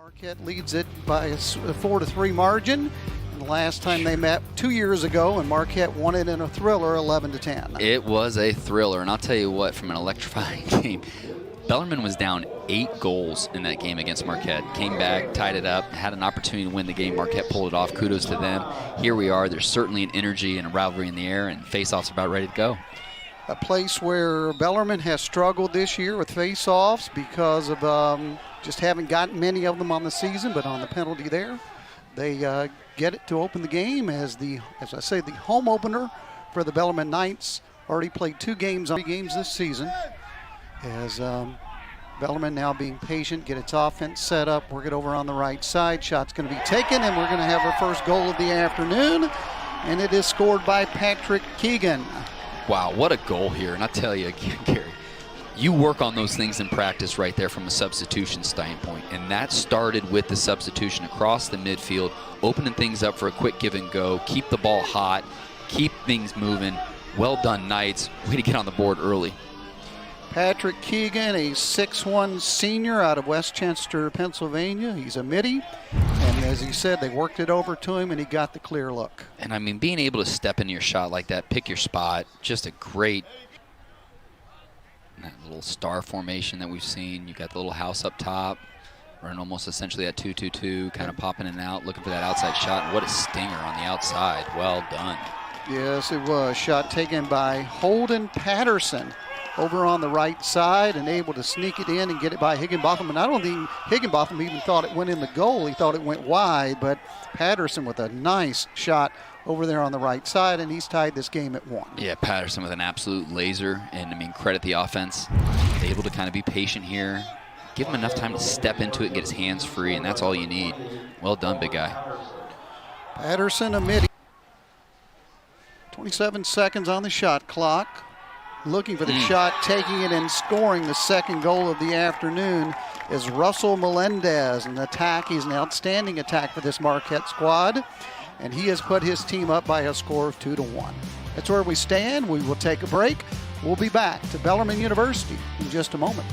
Marquette leads it by a 4-3 margin. And the last time they met 2 years ago, and Marquette won it in a thriller, 11-10. It was a thriller, and I'll tell you what, from an electrifying game, Bellarmine was down 8 goals in that game against Marquette. Came back, tied it up, had an opportunity to win the game. Marquette pulled it off. Kudos to them. Here we are. There's certainly an energy and a rivalry in the air, and face-offs about ready to go. A place where Bellarmine has struggled this year with face-offs because of just haven't gotten many of them on the season, but on the penalty there, they get it to open the game as I say, the home opener for the Bellarmine Knights. Already played 3 games this season. As Bellarmine now being patient, get its offense set up, work it over on the right side. Shot's going to be taken, and we're going to have our first goal of the afternoon, and it is scored by Patrick Keegan. Wow, what a goal here. And I tell you, Gary, you work on those things in practice right there from a substitution standpoint, and that started with the substitution across the midfield, opening things up for a quick give and go, keep the ball hot, keep things moving. Well done, Knights. Way to get on the board early. Patrick Keegan, a 6'1 senior out of Westchester, Pennsylvania. He's a midi, and as he said, they worked it over to him, and he got the clear look. And, I mean, being able to step into your shot like that, pick your spot, just a great that little star formation that we've seen. You got the little house up top, running almost essentially at 2-2-2, kind of popping in and out, looking for that outside shot. And what a stinger on the outside. Well done. Yes, it was. Shot taken by Holden Patterson over on the right side and able to sneak it in and get it by Higginbotham. And I don't think Higginbotham even thought it went in the goal. He thought it went wide, but Patterson with a nice shot over there on the right side, and he's tied this game at 1. Yeah, Patterson with an absolute laser, and I mean, credit the offense. Able to kind of be patient here, give him enough time to step into it and get his hands free, and that's all you need. Well done, big guy. Patterson, a midi. 27 seconds on the shot clock. Looking for the shot, taking it and scoring the second goal of the afternoon is Russell Melendez. An attack, he's an outstanding attack for this Marquette squad, and he has put his team up by a score of 2-1. That's where we stand. We will take a break. We'll be back to Bellarmine University in just a moment.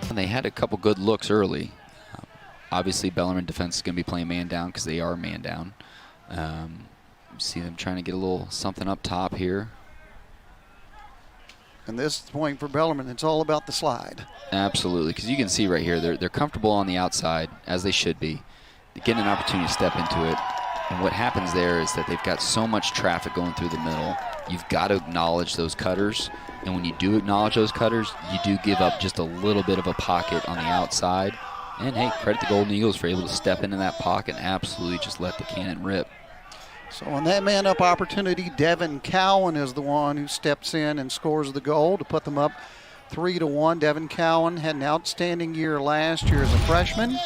And they had a couple good looks early. Obviously, Bellarmine defense is going to be playing man down because they are man down. See them trying to get a little something up top here. And this point for Bellarmine, it's all about the slide. Absolutely, because you can see right here, they're comfortable on the outside, as they should be. They're getting an opportunity to step into it. And what happens there is that they've got so much traffic going through the middle. You've got to acknowledge those cutters. And when you do acknowledge those cutters, you do give up just a little bit of a pocket on the outside. And, hey, credit the Golden Eagles for able to step into that pocket and absolutely just let the cannon rip. So on that man-up opportunity, Devin Cowan is the one who steps in and scores the goal to put them up 3-1. Devin Cowan had an outstanding year last year as a freshman.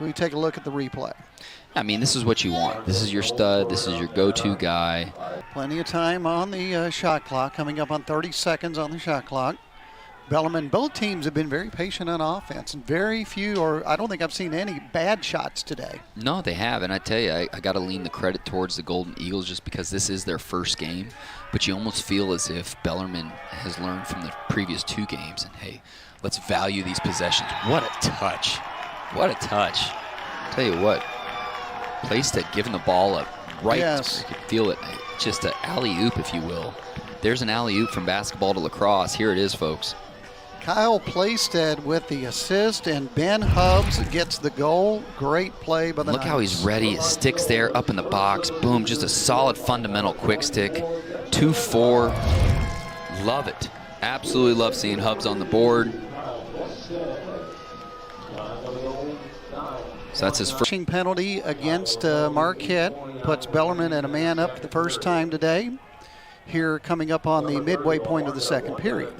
We take a look at the replay. I mean, this is what you want. This is your stud. This is your go-to guy. Plenty of time on the shot clock, coming up on 30 seconds on the shot clock. Bellarmine, both teams have been very patient on offense, and very few, or I don't think I've seen any bad shots today. No, they have, and I tell you, I got to lean the credit towards the Golden Eagles just because this is their first game, but you almost feel as if Bellarmine has learned from the previous 2 games, and hey, let's value these possessions. What a touch. What a touch. I'll tell you what, Playstead giving the ball up right. Yes. You can feel it. Just an alley-oop, if you will. There's an alley-oop from basketball to lacrosse. Here it is, folks. Kyle Playstead with the assist, and Ben Hubbs gets the goal. Great play by the Look how he's ready. His stick's there, up in the box. Boom, just a solid fundamental quick stick. 2-4. Love it. Absolutely love seeing Hubbs on the board. So that's his first penalty against Marquette. Puts Bellarmine at a man up for the first time today. Here coming up on the midway point of the second period.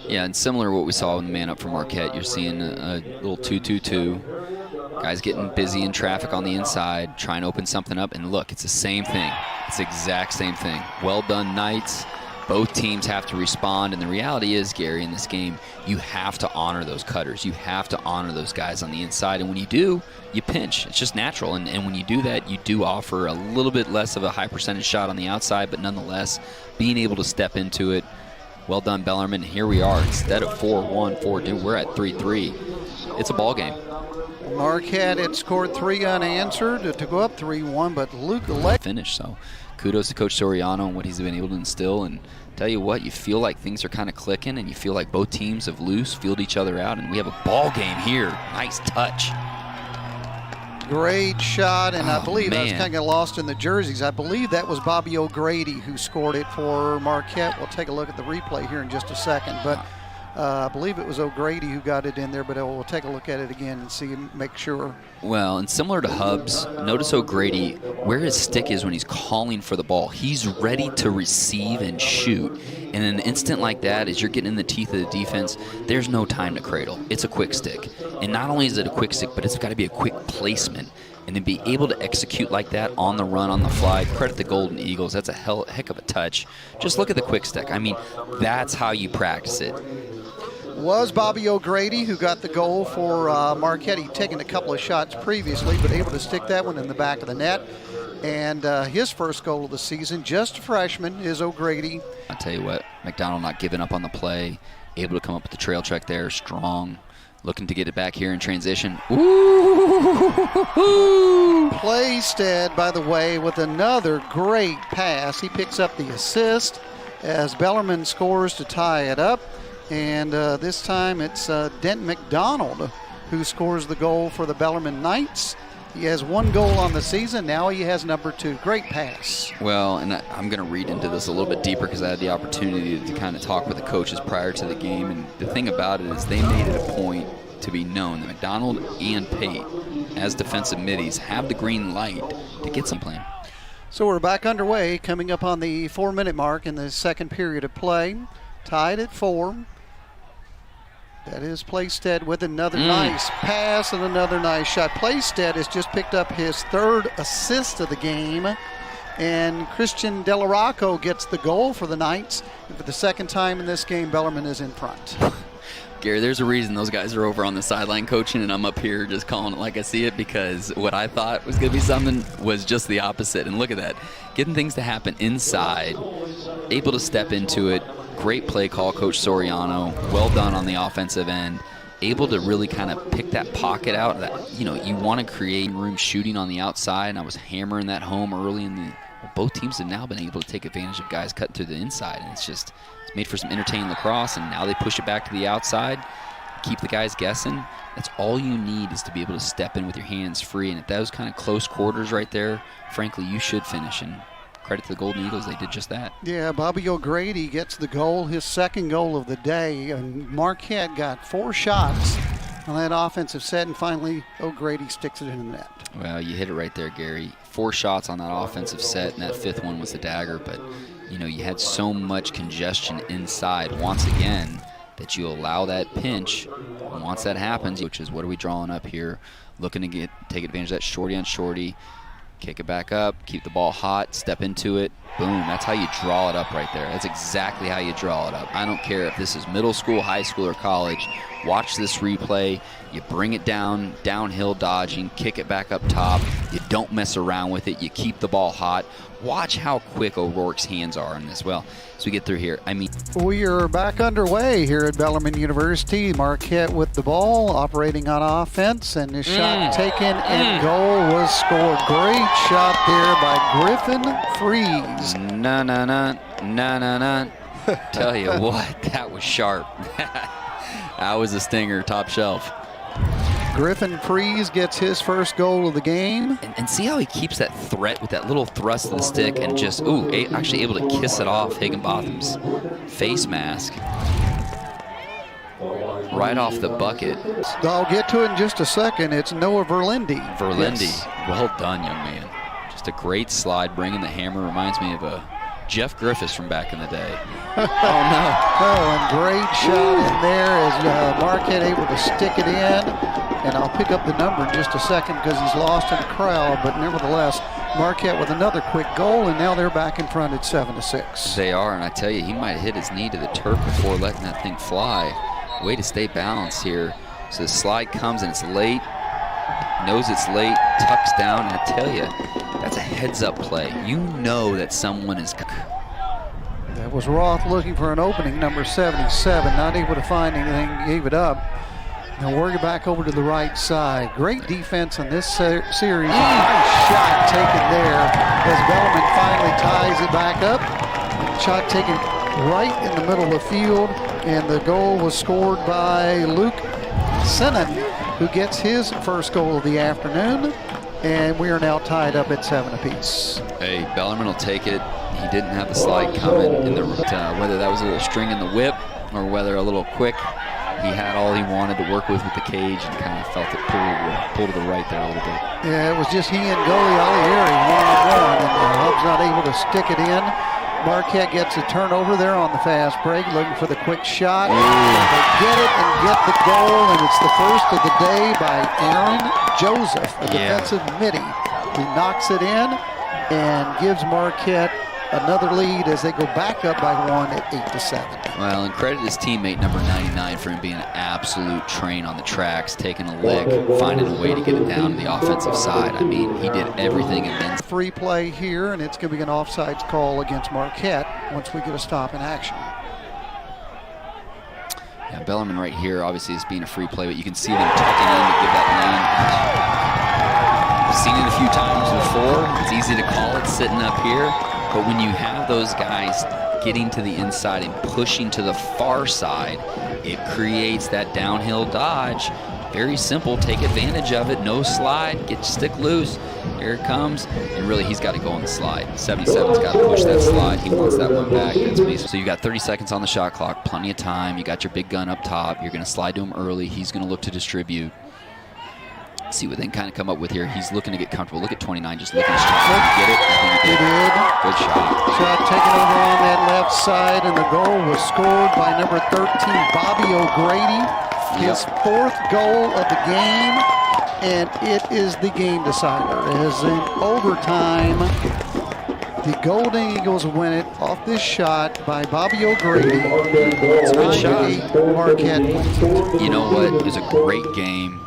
Yeah, and similar to what we saw in the man up for Marquette, you're seeing a little 2-2-2. Guys getting busy in traffic on the inside, trying to open something up, and look, it's the same thing. It's the exact same thing. Well done, Knights. Both teams have to respond, and the reality is, Gary, in this game, you have to honor those cutters. You have to honor those guys on the inside, and when you do, you pinch. It's just natural, and when you do that, you do offer a little bit less of a high percentage shot on the outside, but nonetheless, being able to step into it. Well done, Bellarmine. Here we are. Instead of 4-1, 4-2, we're at 3-3. It's a ball game. Marquette had scored 3 unanswered to go up 3-1, but Luke finish. So kudos to Coach Soriano and what he's been able to instill. And tell you what, you feel like things are kind of clicking, and you feel like both teams have filled each other out, and we have a ball game here. Nice touch. Great shot, and I believe I was kind of lost in the jerseys. I believe that was Bobby O'Grady who scored it for Marquette. We'll take a look at the replay here in just a second, but I believe it was O'Grady who got it in there, but we'll take a look at it again and see and make sure. Well, and similar to Hubbs, notice O'Grady, where his stick is when he's calling for the ball. He's ready to receive and shoot. And in an instant like that, as you're getting in the teeth of the defense, there's no time to cradle. It's a quick stick. And not only is it a quick stick, but it's got to be a quick placement. And to be able to execute like that on the run, on the fly, credit the Golden Eagles. That's a heck of a touch. Just look at the quick stick. I mean, that's how you practice it. Was Bobby O'Grady who got the goal for Marquette. He'd taken a couple of shots previously, but able to stick that one in the back of the net. And his first goal of the season, just a freshman, is O'Grady. I'll tell you what, McDonald not giving up on the play, able to come up with the trail check there, strong, looking to get it back here in transition. Ooh! Playstead, by the way, with another great pass. He picks up the assist as Bellarmine scores to tie it up. And this time it's Denton McDonald who scores the goal for the Bellarmine Knights. He has 1 goal on the season. Now he has number 2. Great pass. Well, and I'm going to read into this a little bit deeper because I had the opportunity to kind of talk with the coaches prior to the game. And the thing about it is they made it a point to be known that McDonald and Pate, as defensive middies, have the green light to get some playing. So we're back underway, coming up on the 4-minute mark in the second period of play. Tied at 4. That is Playstead with another nice pass and another nice shot. Playstead has just picked up his 3rd assist of the game, and Christian Delarocco gets the goal for the Knights. And for the second time in this game, Bellarmine is in front. Gary, there's a reason those guys are over on the sideline coaching, and I'm up here just calling it like I see it, because what I thought was going to be something was just the opposite. And look at that, getting things to happen inside, able to step into it. Great play call, Coach Soriano. Well done on the offensive end. Able to really kind of pick that pocket out. That, you know, you want to create room shooting on the outside, and I was hammering that home early in the. Both teams have now been able to take advantage of guys cutting to the inside, and it's made for some entertaining lacrosse. And now they push it back to the outside, keep the guys guessing. That's all you need, is to be able to step in with your hands free. And at those kind of close quarters right there, frankly, you should finish. And credit to the Golden Eagles, they did just that. Yeah, Bobby O'Grady gets the goal, his 2nd goal of the day, and Marquette got 4 shots on that offensive set, and finally O'Grady sticks it in the net. Well, you hit it right there, Gary. 4 shots on that offensive set, and that 5th one was the dagger, but you know, you had so much congestion inside once again that you allow that pinch, and once that happens, which is what are we drawing up here, looking to take advantage of that shorty on shorty. Kick it back up, keep the ball hot, step into it, boom. That's how you draw it up right there. That's exactly how you draw it up. I don't care if this is middle school, high school, or college. Watch this replay. You bring it down, downhill dodging, kick it back up top. You don't mess around with it. You keep the ball hot. Watch how quick O'Rourke's hands are in this. Well, as we get through here, I mean. We are back underway here at Bellarmine University. Marquette with the ball, operating on offense, and the shot taken and goal was scored. Great shot there by Griffin Freeze. Tell you what, that was sharp. That was a stinger, top shelf. Griffin Freeze gets his first goal of the game. And see how he keeps that threat with that little thrust of the stick and just, actually able to kiss it off Higginbotham's face mask. Right off the bucket. I'll get to it in just a second. It's Noah Verlinde. Yes. Well done, young man. Just a great slide, bringing the hammer. Reminds me of a Jeff Griffiths from back in the day. Oh, no. Oh, and great shot in there as Marquette able to stick it in. And I'll pick up the number in just a second because he's lost in the crowd. But nevertheless, Marquette with another quick goal, and now they're back in front at 7-6. They are, and I tell you, he might have hit his knee to the turf before letting that thing fly. Way to stay balanced here. So the slide comes, and it's late. Knows it's late, tucks down, and I tell you, that's a heads-up play. You know that someone is... That was Roth looking for an opening, number 77. Not able to find anything, gave it up. Now work it back over to the right side. Great defense in this series. Nice shot taken there as Bellarmine finally ties it back up. Shot taken right in the middle of the field, and the goal was scored by Luke Sinan, who gets his first goal of the afternoon, and we are now tied up at 7 apiece. Hey, Bellarmine will take it. He didn't have the slide coming, in the whether that was a little string in the whip or whether a little quick. He had all he wanted to work with the cage and kind of felt it pull to the right there a little bit. Yeah, it was just he and goalie Alieri one-on-one, and Hub's not able to stick it in. Marquette gets a turnover there on the fast break, looking for the quick shot. They get it and get the goal, and it's the first of the day by Aaron Joseph, a defensive midi. He knocks it in and gives Marquette another lead as they go back up by 1 at 8-7. Well, and credit his teammate number 99 for him being an absolute train on the tracks, taking a lick, finding a way to get it down to the offensive side. I mean, he did everything and then. Free play here, and it's going to be an offsides call against Marquette once we get a stop in action. Yeah, Bellarmine right here obviously is being a free play, but you can see them tucking in to give that lane. I've seen it a few times before. It's easy to call it sitting up here. But when you have those guys getting to the inside and pushing to the far side, it creates that downhill dodge. Very simple, take advantage of it, no slide, stick loose. Here it comes, and really he's got to go on the slide. 77's got to push that slide. He wants that one back. That's amazing. So you got 30 seconds on the shot clock, plenty of time. You got your big gun up top. You're going to slide to him early. He's going to look to distribute. See what they can kind of come up with here. He's looking to get comfortable. Look at 29, just looking to shot. Did he get it? I think he did. Good shot. Shot taken over on that left side, and the goal was scored by number 13, Bobby O'Grady. His 4th goal of the game, and it is the game decider. As in overtime, the Golden Eagles win it off this shot by Bobby O'Grady. It's a good shot. Marquette wins it. You know what? It was a great game.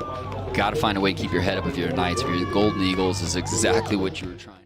Got to find a way to keep your head up if you're the Knights. If you're the Golden Eagles, is exactly what you were trying.